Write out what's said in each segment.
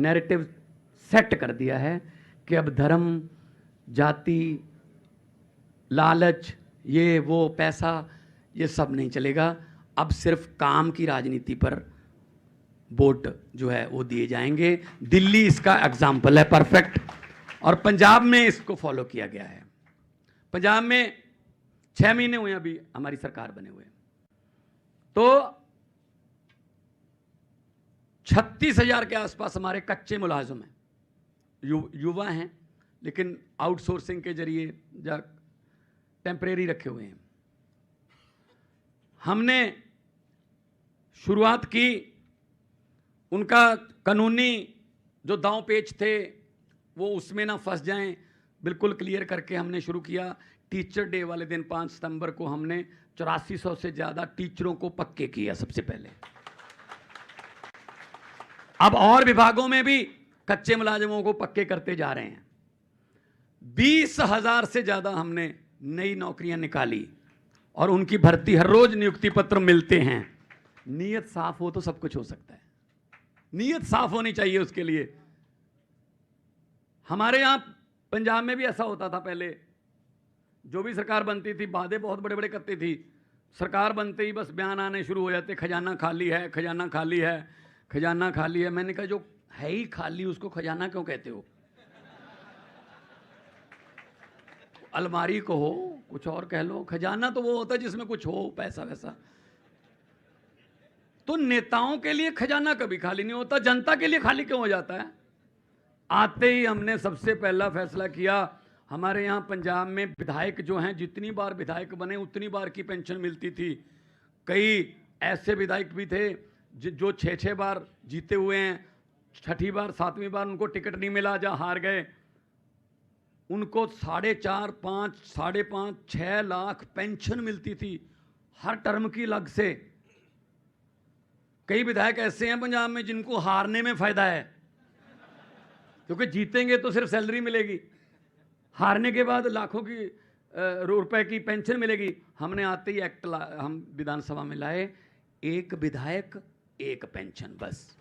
Narrative set कर दिया है कि अब धर्म, जाति, लालच, ये वो पैसा, ये सब नहीं चलेगा। अब सिर्फ काम की राजनीति पर वोट जो है वो दिए जाएंगे। दिल्ली इसका एग्जाम्पल है परफेक्ट, और पंजाब में इसको फॉलो किया गया है। पंजाब में 6 महीने हुए अभी हमारी सरकार बने हुए, तो 36,000 के आसपास हमारे कच्चे मुलाजिम हैं, युवा हैं, लेकिन आउटसोर्सिंग के जरिए या टेम्परेरी रखे हुए हैं। हमने शुरुआत की, उनका कानूनी जो दांव पेच थे वो उसमें ना फंस जाएं, बिल्कुल क्लियर करके हमने शुरू किया। टीचर डे वाले दिन 5 सितंबर को हमने 8400 से ज़्यादा टीचरों को पक्के किया सबसे पहले। अब और विभागों में भी कच्चे मुलाजिमों को पक्के करते जा रहे हैं। 20,000 से ज़्यादा हमने नई नौकरियां निकाली और उनकी भर्ती, हर रोज नियुक्ति पत्र मिलते हैं। नीयत साफ हो तो सब कुछ हो सकता है, नीयत साफ होनी चाहिए उसके लिए। हमारे यहां पंजाब में भी ऐसा होता था पहले, जो भी सरकार बनती थी वादे बहुत बड़े बड़े करती थी, सरकार बनते ही बस बयान आने शुरू हो जाते, खजाना खाली है, खजाना खाली है, खजाना खाली है। मैंने कहा जो है ही खाली उसको खजाना क्यों कहते हो? अलमारी को हो, कुछ और कह लो, खजाना तो वो होता है जिसमें कुछ हो, पैसा वैसा। तो नेताओं के लिए खजाना कभी खाली नहीं होता, जनता के लिए खाली क्यों हो जाता है? आते ही हमने सबसे पहला फैसला किया, हमारे यहाँ पंजाब में विधायक जो हैं, जितनी बार विधायक बने उतनी बार की पेंशन मिलती थी। कई ऐसे विधायक भी थे जो 6-6 बार जीते हुए हैं, 6ठी बार 7वीं बार उनको टिकट नहीं मिला, जहाँ हार गए। उनको 4.5, 5, 5.5, 6 लाख पेंशन मिलती थी हर टर्म की अलग से। कई विधायक ऐसे हैं पंजाब में जिनको हारने में फायदा है, क्योंकि जीतेंगे तो सिर्फ सैलरी मिलेगी, हारने के बाद लाखों की रुपए की पेंशन मिलेगी। हमने आते ही एक्ट हम विधानसभा में लाए, एक विधायक एक पेंशन। बस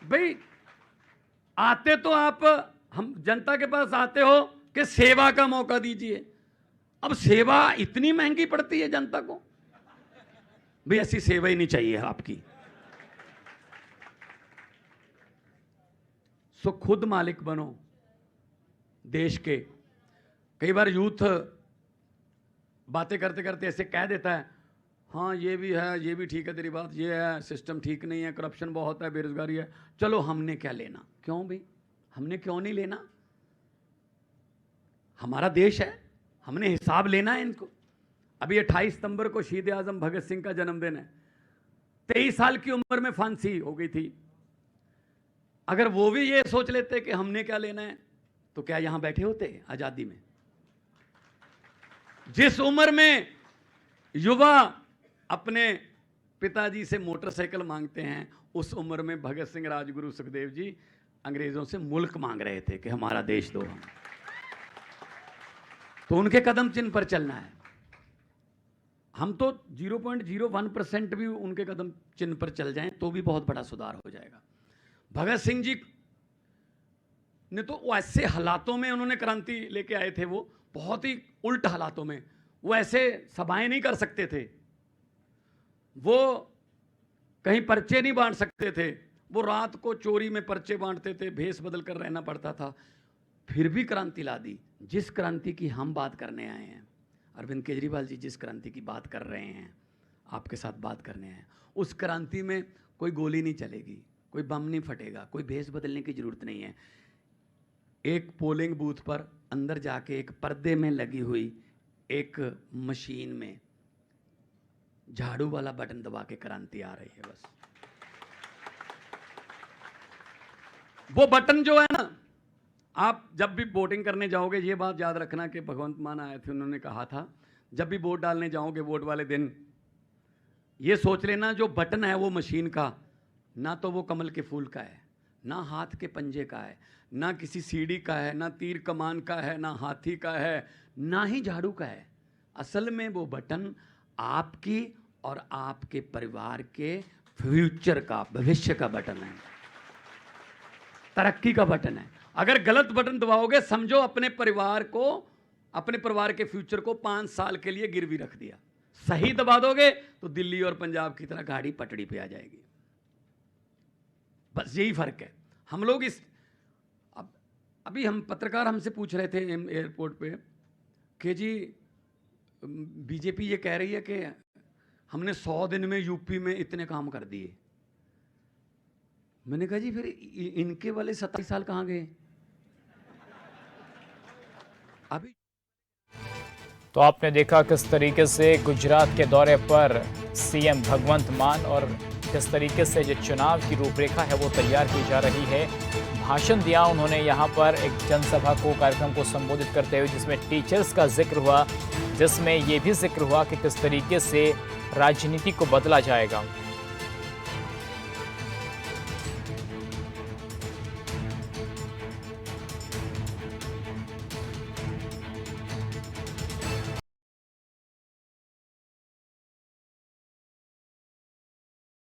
भाई, आते तो आप हम जनता के पास आते हो कि सेवा का मौका दीजिए। अब सेवा इतनी महंगी पड़ती है जनता को, भाई ऐसी सेवा ही नहीं चाहिए आपकी। सो खुद मालिक बनो देश के। कई बार यूथ बातें करते करते ऐसे कह देता है, हाँ ये भी है, ये भी ठीक है तेरी बात, ये है, सिस्टम ठीक नहीं है, करप्शन बहुत है, बेरोजगारी है, चलो हमने क्या लेना। क्यों भाई, हमने क्यों नहीं लेना? हमारा देश है, हमने हिसाब लेना है इनको। अभी 28 सितंबर को शहीद आजम भगत सिंह का जन्मदिन है। 23 साल की उम्र में फांसी हो गई थी। अगर वो भी ये सोच लेते कि हमने क्या लेना है, तो क्या यहां बैठे होते आजादी में? जिस उम्र में युवा अपने पिताजी से मोटरसाइकिल मांगते हैं, उस उम्र में भगत सिंह, राजगुरु, सुखदेव जी अंग्रेजों से मुल्क मांग रहे थे कि हमारा देश दो हम। तो उनके कदम चिन्ह पर चलना है। हम तो 0.01% भी उनके कदम चिन्ह पर चल जाएं तो भी बहुत बड़ा सुधार हो जाएगा। भगत सिंह जी ने तो ऐसे हालातों में उन्होंने क्रांति लेके आए थे, वो बहुत ही उल्ट हालातों में, वो ऐसे सभाएं नहीं कर सकते थे, वो कहीं पर्चे नहीं बांट सकते थे, वो रात को चोरी में पर्चे बांटते थे, भेष बदल कर रहना पड़ता था, फिर भी क्रांति ला दी। जिस क्रांति की हम बात करने आए हैं, अरविंद केजरीवाल जी जिस क्रांति की बात कर रहे हैं, आपके साथ बात करने आए हैं, उस क्रांति में कोई गोली नहीं चलेगी, कोई बम नहीं फटेगा, कोई भेष बदलने की जरूरत नहीं है। एक पोलिंग बूथ पर अंदर जाके एक पर्दे में लगी हुई एक मशीन में झाड़ू वाला बटन दबा के क्रांति आ रही है। बस वो बटन जो है ना, आप जब भी वोटिंग करने जाओगे, ये बात याद रखना कि भगवंत मान आए थे, उन्होंने कहा था जब भी वोट डालने जाओगे वोट वाले दिन, ये सोच लेना जो बटन है वो मशीन का ना तो वो कमल के फूल का है, ना हाथ के पंजे का है, ना किसी सीढ़ी का है, ना तीर कमान का है, ना हाथी का है, ना ही झाड़ू का है। असल में वो बटन आपकी और आपके परिवार के फ्यूचर का, भविष्य का बटन है, तरक्की का बटन है। अगर गलत बटन दबाओगे समझो अपने परिवार को, अपने परिवार के फ्यूचर को 5 साल के लिए गिरवी रख दिया। सही दबा दोगे तो दिल्ली और पंजाब की तरह गाड़ी पटड़ी पे आ जाएगी। बस यही फर्क है। हम लोग अभी हम पत्रकार हमसे पूछ रहे थे एयरपोर्ट पे कि जी बीजेपी ये कह रही है कि हमने 100 दिन में यूपी में इतने काम कर दिए। मैंने कहा जी फिर इनके वाले 27 साल कहाँ गए? अभी तो आपने देखा किस तरीके से गुजरात के दौरे पर सीएम भगवंत मान और किस तरीके से जो चुनाव की रूपरेखा है वो तैयार की जा रही है। भाषण दिया उन्होंने यहाँ पर एक जनसभा को, कार्यक्रम को संबोधित करते हुए, जिसमें टीचर्स का जिक्र हुआ, जिसमें ये भी जिक्र हुआ कि किस तरीके से राजनीति को बदला जाएगा।